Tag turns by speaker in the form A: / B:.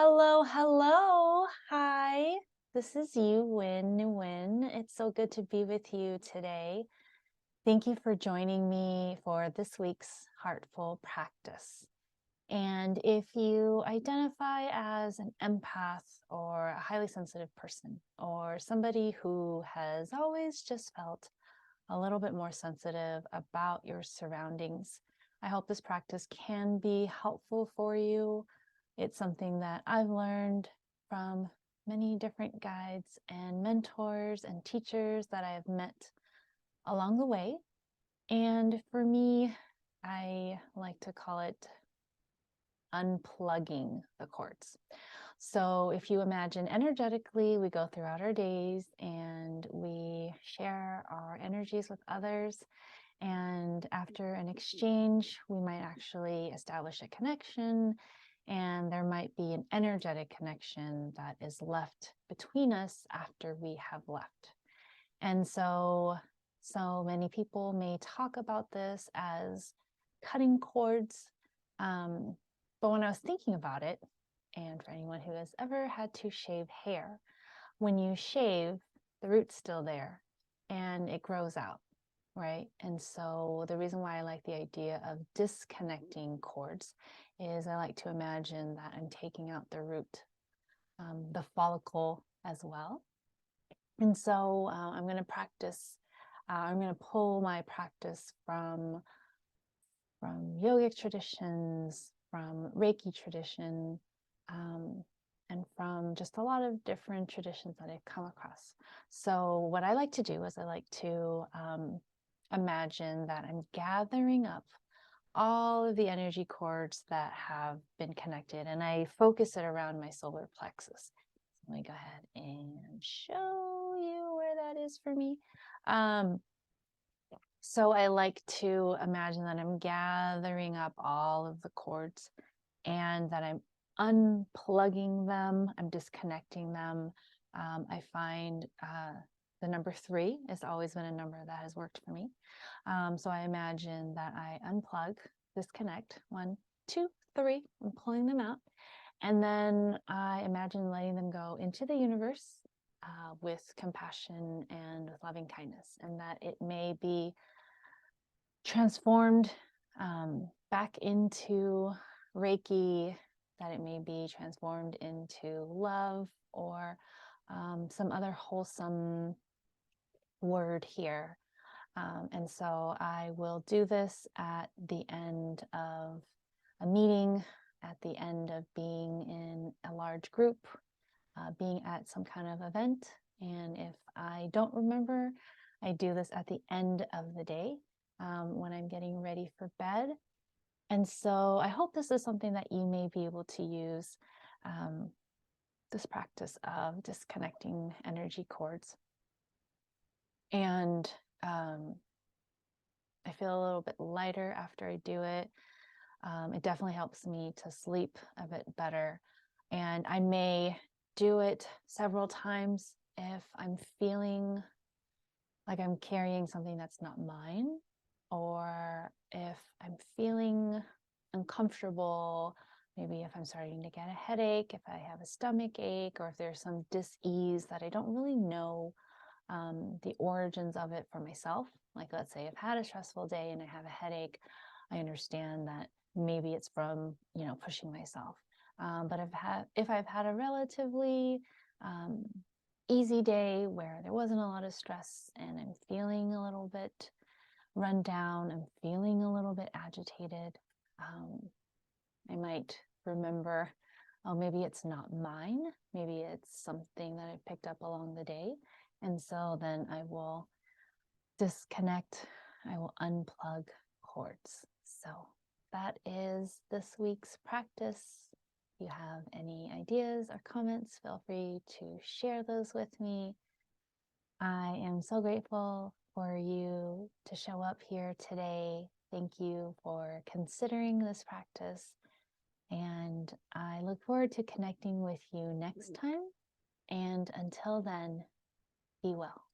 A: Hello, hello. Hi, this is you, Win. It's so good to be with you today. Thank you for joining me for this week's Heartful Practice. And if you identify as an empath or a highly sensitive person or somebody who has always just felt a little bit more sensitive about your surroundings, I hope this practice can be helpful for you. It's something that I've learned from many different guides and mentors and teachers that I have met along the way. And for me, I like to call it unplugging the cords. So if you imagine energetically, we go throughout our days and we share our energies with others. And after an exchange, we might actually establish a connection, and there might be an energetic connection that is left between us after we have left. And so many people may talk about this as cutting cords. But when I was thinking about it, and for anyone who has ever had to shave hair, when you shave, the root's still there and it grows out, right? And so the reason why I like the idea of disconnecting cords is I like to imagine that I'm taking out the root, the follicle as well. And so I'm going to practice, I'm going to pull my practice from yogic traditions, from Reiki tradition, and from just a lot of different traditions that I've come across. So what I like to do is I like to imagine that I'm gathering up all of the energy cords that have been connected, and I focus it around my solar plexus. Let me go ahead and show you where that is for me. So I like to imagine that I'm gathering up all of the cords and that I'm unplugging them, I'm disconnecting them. I find the number 3 has always been a number that has worked for me. So I imagine that I unplug, disconnect, 1, 2, 3, I'm pulling them out. And then I imagine letting them go into the universe with compassion and with loving kindness, and that it may be transformed back into Reiki, that it may be transformed into love or some other wholesome word here. And so I will do this at the end of a meeting, at the end of being in a large group, being at some kind of event. And if I don't remember, I do this at the end of the day when I'm getting ready for bed. And so I hope this is something that you may be able to use, this practice of disconnecting energy cords. And I feel a little bit lighter after I do it. It definitely helps me to sleep a bit better. And I may do it several times if I'm feeling like I'm carrying something that's not mine, or if I'm feeling uncomfortable, maybe if I'm starting to get a headache, if I have a stomach ache, or if there's some dis-ease that I don't really know the origins of it for myself. Like, let's say I've had a stressful day and I have a headache. I understand that maybe it's from, pushing myself. But if I've had a relatively easy day where there wasn't a lot of stress and I'm feeling a little bit run down, I'm feeling a little bit agitated, I might remember, oh, maybe it's not mine. Maybe it's something that I picked up along the day. And so then I will disconnect, I will unplug cords. So that is this week's practice. If you have any ideas or comments, feel free to share those with me. I am so grateful for you to show up here today. Thank you for considering this practice. And I look forward to connecting with you next time. And until then, be well.